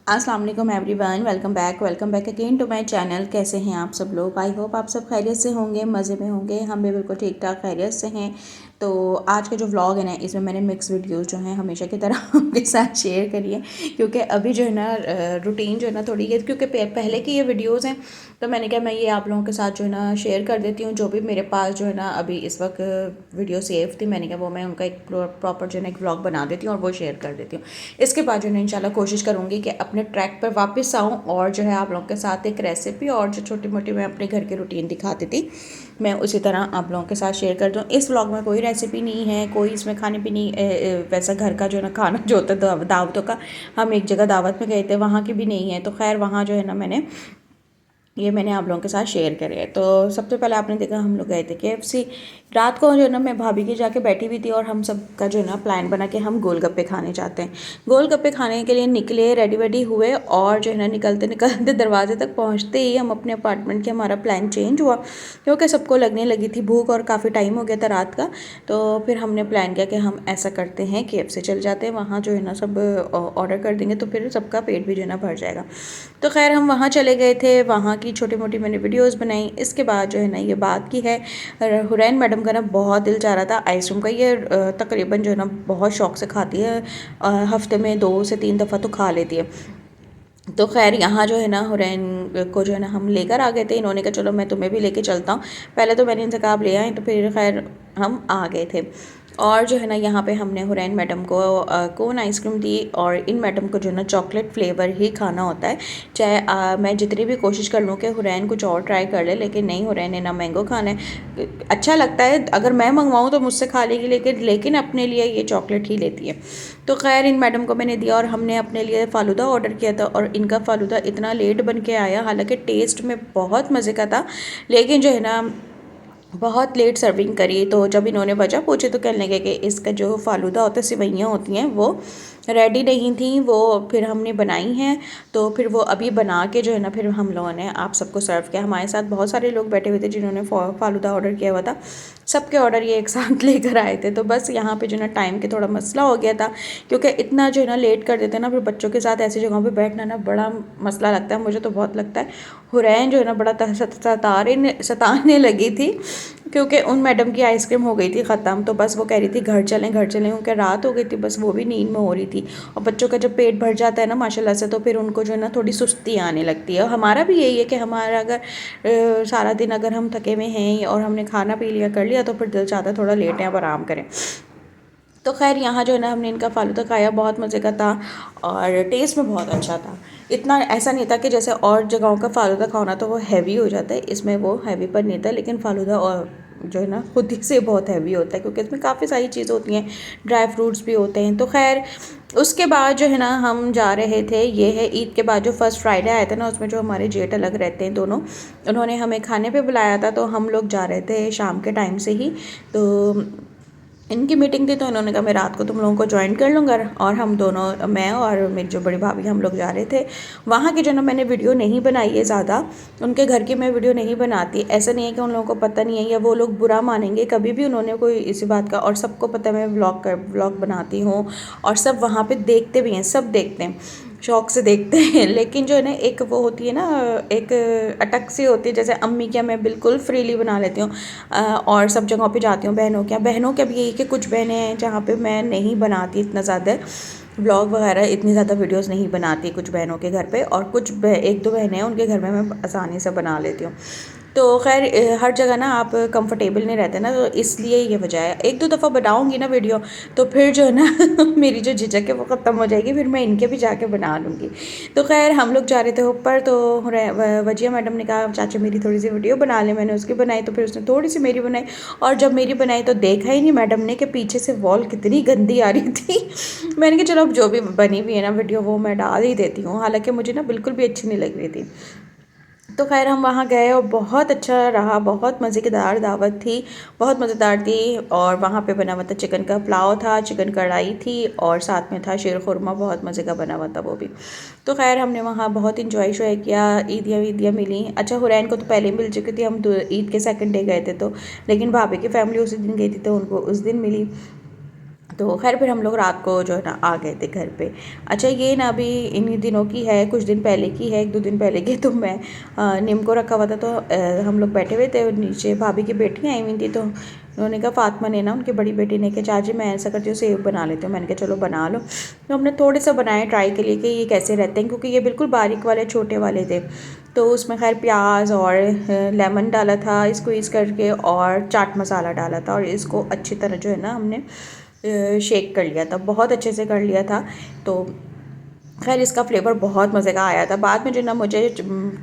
अस्सलाम वालेकुम everyone, welcome back again to my channel. कैसे हैं आप सब लोग? आई होप आप सब खैरियत से होंगे, मज़े में होंगे। हम भी बिल्कुल ठीक ठाक खैरियत से हैं। तो आज का जो व्लॉग है ना, इसमें मैंने मिक्स वीडियोस जो हैं हमेशा की तरह आपके साथ शेयर करी है, क्योंकि अभी जो है ना रूटीन जो है ना थोड़ी है, क्योंकि पहले की ये वीडियोज़ हैं, तो मैंने कहा मैं ये आप लोगों के साथ जो है ना शेयर कर देती हूँ। जो भी मेरे पास जो है ना अभी इस वक्त वीडियो सेव थी, मैंने कहा वो मैं उनका एक प्रॉपर जो है ना एक व्लॉग बना देती हूँ और वो शेयर कर देती हूँ। इसके बाद जो है इंशाल्लाह कोशिश करूँगी कि अपने ट्रैक पर वापस आऊँ और जो है आप लोगों के साथ एक रेसिपी और जो छोटी मोटी मैं अपने घर की रूटीन दिखाती थी, मैं उसी तरह आप लोगों के साथ शेयर कर दूँ। इस व्लॉग में कोई रेसिपी नहीं है, कोई इसमें खाने पीने वैसा घर का जो है ना खाना जो होता है दावतों का, हम एक जगह दावत में गए थे, वहाँ की भी नहीं है। तो खैर वहाँ जो है ना मैंने आप लोगों के साथ शेयर करे है। तो सबसे पहले आपने देखा हम लोग गए थे KFC। रात को जो है ना मैं भाभी की जाके बैठी हुई थी और हम सब का जो है ना प्लान बना कि हम गोलगप्पे खाने जाते हैं। गोलगप्पे खाने के लिए निकले, रेडी वेडी हुए और जो है ना निकलते निकलते दरवाजे तक पहुंचते ही हम अपने अपार्टमेंट के हमारा प्लान चेंज हुआ, क्योंकि सबको लगने लगी थी भूख और काफ़ी टाइम हो गया था रात का। तो फिर हमने प्लान किया कि हम ऐसा करते हैं KFC चल जाते हैं, वहाँ जो है ना सब ऑर्डर कर देंगे तो फिर सबका पेट भी जो है ना भर जाएगा। तो खैर हम वहाँ चले गए थे, वहाँ की छोटी मोटी मैंने वीडियोस बनाई। इसके बाद जो है ना ये बात की है, हुरैन मैडम का ना बहुत दिल चाह रहा था आइसक्रीम का। ये तकरीबन जो है ना बहुत शौक से खाती है, हफ्ते में 2 से 3 दफ़ा तो खा लेती है। तो खैर यहाँ जो है ना हुरैन को जो है ना हम लेकर आ गए थे। इन्होंने कहा चलो मैं तुम्हें भी लेके चलता हूँ। पहले तो मैंने इनसे कहा आप ले आए, तो फिर खैर हम आ गए थे। और जो है ना यहाँ पे हमने हुरैन मैडम को कोन आइसक्रीम दी, और इन मैडम को जो है ना चॉकलेट फ्लेवर ही खाना होता है। चाहे मैं जितनी भी कोशिश कर लूँ कि हुरैन कुछ और ट्राई कर ले, लेकिन नहीं, हुरैन ने ना मैंगो खाना है। अच्छा लगता है अगर मैं मंगवाऊँ तो मुझसे खा लेगी, लेकिन अपने लिए ये चॉकलेट ही लेती है। तो खैर इन मैडम को मैंने दिया और हमने अपने लिए फ़ालूदा ऑर्डर किया था, और इनका फ़ालूदा इतना लेट बन के आया, हालांकि टेस्ट में बहुत मज़े का था, लेकिन जो है ना बहुत लेट सर्विंग करी। तो जब इन्होंने वजह पूछी तो कहने लगे कि इसका जो फ़ालूदा होता है, सिवैयाँ होती हैं, वो रेडी नहीं थी, वो फिर हमने बनाई हैं। तो फिर वो अभी बना के जो है ना फिर हम लोगों ने आप सबको सर्व किया। हमारे साथ बहुत सारे लोग बैठे हुए थे जिन्होंने फ़ालूदा ऑर्डर किया हुआ था, सबके ऑर्डर ये एक साथ लेकर आए थे। तो बस यहाँ पे जो है ना टाइम के थोड़ा मसला हो गया था, क्योंकि इतना जो है ना लेट कर देते हैं ना, फिर बच्चों के साथ ऐसी जगहों पे बैठना ना बड़ा मसला लगता है, मुझे तो बहुत लगता है। हुरैन जो है ना बड़ा सताने लगी थी, क्योंकि उन मैडम की आइसक्रीम हो गई थी ख़त्म। तो बस वो कह रही थी घर चलें घर चलें, क्योंकि रात हो गई थी, बस वो भी नींद में हो रही थी। और बच्चों का जब पेट भर जाता है ना माशाल्लाह से, तो फिर उनको जो है ना थोड़ी सुस्ती आने लगती है। हमारा भी यही है कि हमारा अगर सारा दिन अगर हम थके हुए हैं और हमने खाना पी लिया कर लिया, तो फिर दिल चाहता है थोड़ा लेटें अब आराम करें। तो खैर यहाँ जो है ना हमने इनका फ़ालूदा खाया, बहुत मज़े का था और टेस्ट में बहुत अच्छा था। इतना ऐसा नहीं था कि जैसे और जगहों का फ़ालूदा खाओ ना तो वो हैवी हो जाता है, इसमें वो हैवी पर नहीं था, लेकिन फ़ालूदा और जो है ना खुद ही से बहुत हैवी होता है, क्योंकि इसमें काफ़ी सारी चीज़ें होती हैं, ड्राई फ्रूट्स भी होते हैं। तो खैर उसके बाद जो है ना हम जा रहे थे, ये है ईद के बाद जो फर्स्ट फ्राइडे आया था ना, उसमें जो हमारे जेठ अलग रहते हैं दोनों, उन्होंने हमें खाने पे बुलाया था। तो हम लोग जा रहे थे शाम के टाइम से ही। तो इनकी मीटिंग थी, तो इन्होंने कहा मैं रात को तुम लोगों को ज्वाइन कर लूँगा, और हम दोनों, मैं और मेरी जो बड़ी भाभी, हम लोग जा रहे थे। वहाँ की जो ना मैंने वीडियो नहीं बनाई है ज़्यादा, उनके घर की मैं वीडियो नहीं बनाती। ऐसा नहीं है कि उन लोगों को पता नहीं है या वो लोग बुरा मानेंगे, कभी भी उन्होंने कोई इसी बात का, और सबको पता है मैं व्लॉग बनाती हूँ, और सब वहाँ पर देखते भी हैं, सब देखते हैं, शौक से देखते हैं। लेकिन जो है ना एक वो होती है ना, एक अटक सी होती है, जैसे अम्मी क्या मैं बिल्कुल फ्रीली बना लेती हूँ, और सब जगहों पे जाती हूँ। बहनों के भी यही कि कुछ बहनें हैं जहाँ पे मैं नहीं बनाती इतना ज़्यादा ब्लॉग वगैरह, इतनी ज़्यादा वीडियोस नहीं बनाती कुछ बहनों के घर पे, और कुछ एक दो बहनें हैं उनके घर में मैं आसानी से बना लेती हूँ। तो खैर हर जगह ना आप कंफर्टेबल नहीं रहते ना, तो इसलिए ये वजह है। एक दो दफ़ा बनाऊंगी ना वीडियो, तो फिर जो है ना मेरी जो झिझक है वो ख़त्म हो जाएगी, फिर मैं इनके भी जाके बना लूँगी। तो खैर हम लोग जा रहे थे ऊपर, तो वजिया मैडम ने कहा चाचा मेरी थोड़ी सी वीडियो बना ले। मैंने उसकी बनाई, तो फिर उसने थोड़ी सी मेरी बनाई, और जब मेरी बनाई तो देखा ही नहीं मैडम ने कि पीछे से वॉल कितनी गंदी आ रही थी। मैंने कहा चलो अब जो भी बनी हुई है ना वीडियो वो मैं डाल ही देती हूँ, हालांकि मुझे ना बिल्कुल भी अच्छी नहीं लग रही थी। तो खैर हम वहाँ गए और बहुत अच्छा रहा, बहुत मज़ेदार दावत थी, बहुत मज़ेदार थी। और वहाँ पे बना हुआ था चिकन का पुलाव था, चिकन कढ़ाई थी, और साथ में था शीर खुरमा, बहुत मज़े का बना हुआ था वो भी। तो खैर हमने वहाँ बहुत इंजॉय शॉय किया, ईदियाँ मिली। अच्छा हुरैन को तो पहले ही मिल चुकी थी, हम ईद के सेकंड डे गए थे तो, लेकिन भाभी की फैमिली उसी दिन गई थी तो उनको उस दिन मिली। तो खैर फिर हम लोग रात को जो है ना आ गए थे घर पे। अच्छा ये ना अभी इन्हीं दिनों की है, कुछ दिन पहले की है, 1-2 दिन पहले की। तो मैं निम को रखा हुआ था, तो हम लोग बैठे हुए थे, नीचे भाभी की बेटियाँ आई हुई थी। तो उन्होंने कहा, फातिमा ने ना, उनकी बड़ी बेटी ने, कि चाची मैं ऐसा करती हूँ सेव बना लेती हूँ। मैंने कहा चलो बना लो। तो हमने थोड़े से बनाए ट्राई के लिए कि ये कैसे रहते हैं, क्योंकि ये बिल्कुल बारीक वाले छोटे वाले थे। तो उसमें खैर प्याज और लेमन डाला था स्क्वीज़ करके, और चाट मसाला डाला था, और इसको अच्छी तरह जो है ना हमने शेक कर लिया था, बहुत अच्छे से कर लिया था। तो खैर इसका फ्लेवर बहुत मज़े का आया था। बाद में जो है ना मुझे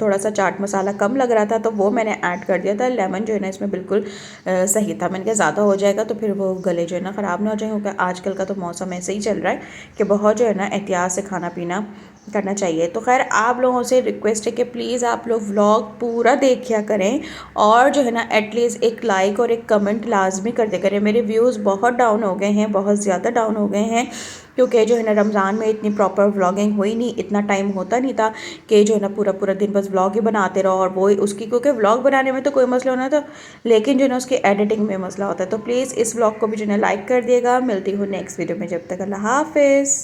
थोड़ा सा चाट मसाला कम लग रहा था, तो वो मैंने ऐड कर दिया था। लेमन जो है ना इसमें बिल्कुल सही था। मैंने कहा ज़्यादा हो जाएगा तो फिर वो गले जो है ना ख़राब ना हो जाएंगे, क्योंकि आजकल का तो मौसम ऐसे ही चल रहा है कि बहुत जो है ना एहतियात से खाना पीना करना चाहिए। तो खैर आप लोगों से रिक्वेस्ट है कि प्लीज़ आप लोग व्लॉग पूरा देखिया करें, और जो है ना एटलीस्ट एक लाइक और एक कमेंट लाजमी कर दे करें। मेरे व्यूज़ बहुत डाउन हो गए हैं, बहुत ज़्यादा डाउन हो गए हैं, क्योंकि जो है ना रमज़ान में इतनी प्रॉपर व्लॉगिंग हुई नहीं, इतना टाइम होता नहीं था कि जो है ना पूरा पूरा दिन बस व्लॉग ही बनाते रहो। और वो उसकी, क्योंकि व्लॉग बनाने में तो कोई मसला होना था, लेकिन जो है ना उसकी एडिटिंग में मसला होता है। तो प्लीज़ इस व्लॉग को भी जो है ना लाइक कर दिएगा। मिलती हूँ नेक्स्ट वीडियो में, जब तक अल्लाह हाफिज़।